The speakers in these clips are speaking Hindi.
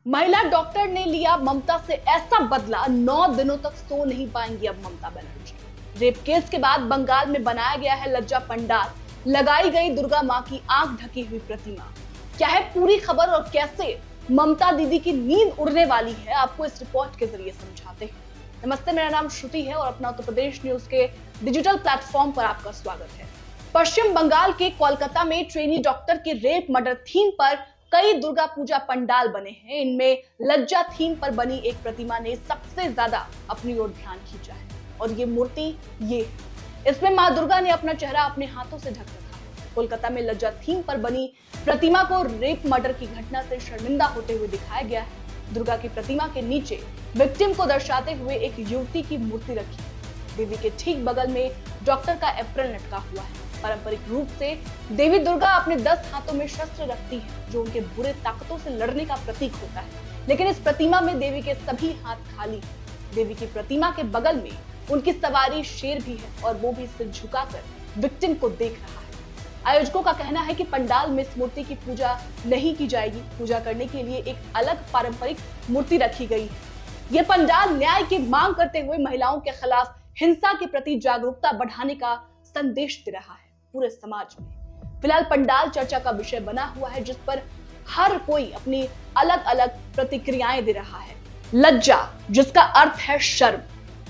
महिला डॉक्टर ने लिया ममता से ऐसा बदला, 9 दिनों तक सो नहीं पाएंगी अब ममता बनर्जी। रेप केस के बाद बंगाल में बनाया गया है लज्जा पंडाल, लगाई गई दुर्गा मां की आंख ढकी हुई प्रतिमा। क्या है पूरी खबर और कैसे ममता दीदी की नींद उड़ने वाली है, आपको इस रिपोर्ट के जरिए समझाते हैं। नमस्ते, मेरा नाम श्रुति है और अपना उत्तर प्रदेश न्यूज के डिजिटल प्लेटफॉर्म पर आपका स्वागत है। पश्चिम बंगाल के कोलकाता में ट्रेनी डॉक्टर के रेप मर्डर थीम पर कई दुर्गा पूजा पंडाल बने हैं। इनमें लज्जा थीम पर बनी एक प्रतिमा ने सबसे ज्यादा अपनी ओर ध्यान खींचा है और ये मूर्ति ये है। इसमें मां दुर्गा ने अपना चेहरा अपने हाथों से ढक रखा है। कोलकाता में लज्जा थीम पर बनी प्रतिमा को रेप मर्डर की घटना से शर्मिंदा होते हुए दिखाया गया है। दुर्गा की प्रतिमा के नीचे विक्टिम को दर्शाते हुए एक युवती की मूर्ति रखी है। देवी के ठीक बगल में डॉक्टर का एप्रन लटका हुआ है। पारंपरिक रूप से देवी दुर्गा अपने 10 हाथों में शस्त्र रखती है, जो उनके बुरे ताकतों से लड़ने का प्रतीक होता है। लेकिन इस प्रतिमा में देवी के सभी हाथ खाली हैं। देवी की प्रतिमा के बगल में उनकी सवारी शेर भी है और वो भी सिर झुकाकर विक्टिम को देख रहा है। आयोजकों का कहना है कि पंडाल में इस मूर्ति की पूजा नहीं की जाएगी। पूजा करने के लिए एक अलग पारंपरिक मूर्ति रखी गई है। ये पंडाल न्याय की मांग करते हुए महिलाओं के खिलाफ हिंसा के प्रति जागरूकता बढ़ाने का संदेश दे रहा है पूरे समाज में। फिलहाल पंडाल चर्चा का विषय बना हुआ है, जिस पर हर कोई अपनी अलग अलग प्रतिक्रियाएं दे रहा है। लज्जा, जिसका अर्थ है शर्म,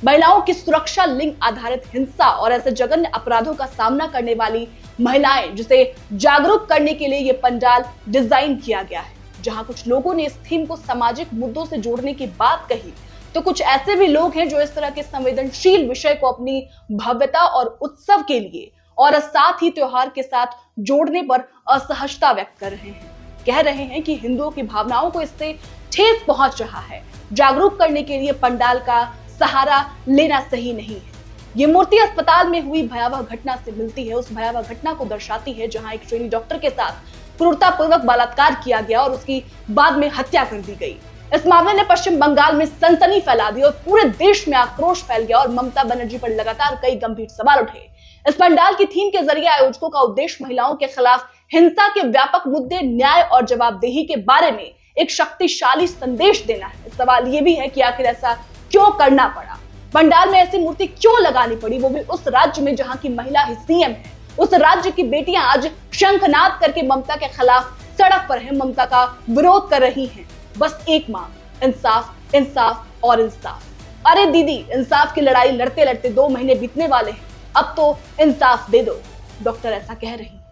महिलाओं की सुरक्षा, लिंग आधारित हिंसा और ऐसे जघन्य अपराधों का सामना करने वाली महिलाएं, जिसे जागरूक करने के लिए यह पंडाल डिजाइन किया गया है। जहां कुछ लोगों ने इस थीम को सामाजिक मुद्दों से जोड़ने की बात कही, तो कुछ ऐसे भी लोग हैं जो इस तरह के संवेदनशील विषय को अपनी भव्यता और उत्सव के लिए और साथ ही त्योहार के साथ जोड़ने पर असहजता व्यक्त कर रहे हैं। कह रहे हैं कि हिंदुओं की भावनाओं को इससे ठेस पहुंच रहा है। जागरूक करने के लिए पंडाल का सहारा लेना सही नहीं है। ये मूर्ति अस्पताल में हुई भयावह घटना से मिलती है, उस भयावह घटना को दर्शाती है जहां एक ट्रेनी डॉक्टर के साथ क्रूरतापूर्वक बलात्कार किया गया और उसकी बाद में हत्या कर दी गई। इस मामले ने पश्चिम बंगाल में सनसनी फैला दी और पूरे देश में आक्रोश फैल गया और ममता बनर्जी पर लगातार कई गंभीर सवाल उठे। इस पंडाल की थीम के जरिए आयोजकों का उद्देश्य महिलाओं के खिलाफ हिंसा के व्यापक मुद्दे, न्याय और जवाबदेही के बारे में एक शक्तिशाली संदेश देना है। सवाल ये भी है कि आखिर ऐसा क्यों करना पड़ा, पंडाल में ऐसी मूर्ति क्यों लगानी पड़ी, वो भी उस राज्य में जहां की महिला ही सीएम है। उस राज्य की बेटियां आज शंखनाद करके ममता के खिलाफ सड़क पर है, ममता का विरोध कर रही है। बस एक मांग, इंसाफ, इंसाफ और इंसाफ। अरे दीदी, इंसाफ की लड़ाई लड़ते लड़ते 2 महीने बीतने वाले हैं, अब तो इंसाफ दे दो, डॉक्टर ऐसा कह रही है।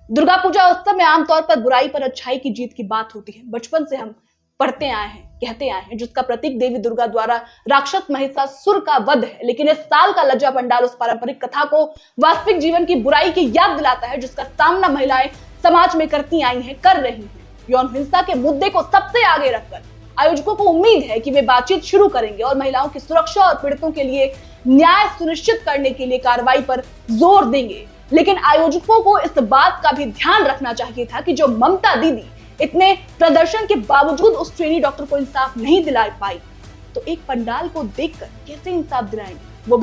दुर्गा पूजा उत्सव में आमतौर पर बुराई पर अच्छाई की जीत की बात होती है। बचपन से हम पढ़ते आए हैं, कहते आए हैं, जिसका प्रतीक देवी दुर्गा द्वारा राक्षस महिषासुर का वध है। लेकिन इस साल का लज्जा पंडाल उस पारंपरिक कथा को वास्तविक जीवन की बुराई की याद दिलाता है, जिसका सामना महिलाएं समाज में करती आई हैं, कर रही हैं। यौन हिंसा के मुद्दे को सबसे आगे रखकर आयोजकों को उम्मीद है कि वे बातचीत शुरू करेंगे और महिलाओं की सुरक्षा और पीड़ितों के लिए न्याय सुनिश्चित करने के लिए कार्रवाई पर जोर देंगे। लेकिन आयोजकों को इस बात का भी ध्यान रखना चाहिए था कि जो ममता दीदी इतने प्रदर्शन के बावजूद उस ट्रेनी डॉक्टर को इंसाफ नहीं दिला पाई, तो एक पंडाल को देखकर कैसे इंसाफ दिलाएंगे, वो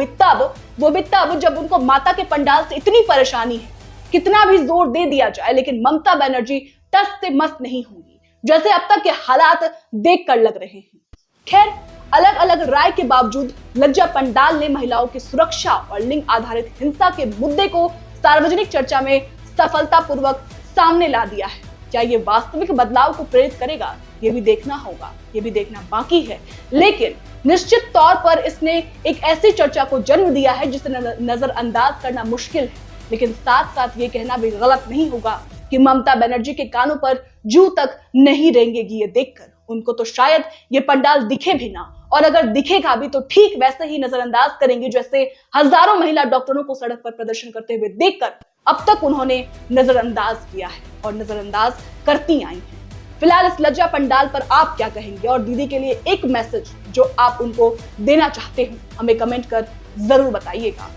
भी तब जब उनको माता के पंडाल से इतनी परेशानी है। कितना भी जोर दे दिया जाए, लेकिन ममता बनर्जी टस से मस नहीं होंगी, जैसे अब तक के हालात देखकर लग रहे हैं। खैर, अलग अलग राय के बावजूद लज्जा पंडाल ने महिलाओं की सुरक्षा और लिंग आधारित हिंसा के मुद्दे को सार्वजनिक चर्चा में सफलतापूर्वक सामने ला दिया है। क्या ये वास्तविक बदलाव को प्रेरित करेगा, ये भी देखना होगा, ये भी देखना बाकी है। लेकिन निश्चित तौर पर इसने एक ऐसी चर्चा को जन्म दिया है जिसे नजरअंदाज करना मुश्किल है। लेकिन साथ साथ ये कहना भी गलत नहीं होगा कि ममता बनर्जी के कानों पर जूं तक नहीं रेंगेगी। ये देखकर उनको तो शायद ये पंडाल दिखे भी ना, और अगर दिखेगा भी तो ठीक वैसे ही नजरअंदाज करेंगे जैसे हजारों महिला डॉक्टरों को सड़क पर प्रदर्शन करते हुए देखकर अब तक उन्होंने नजरअंदाज किया है और नजरअंदाज करती आई हैं। फिलहाल इस लज्जा पंडाल पर आप क्या कहेंगे और दीदी के लिए एक मैसेज जो आप उनको देना चाहते हो, हमें कमेंट कर जरूर बताइएगा।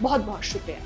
बहुत बहुत शुक्रिया।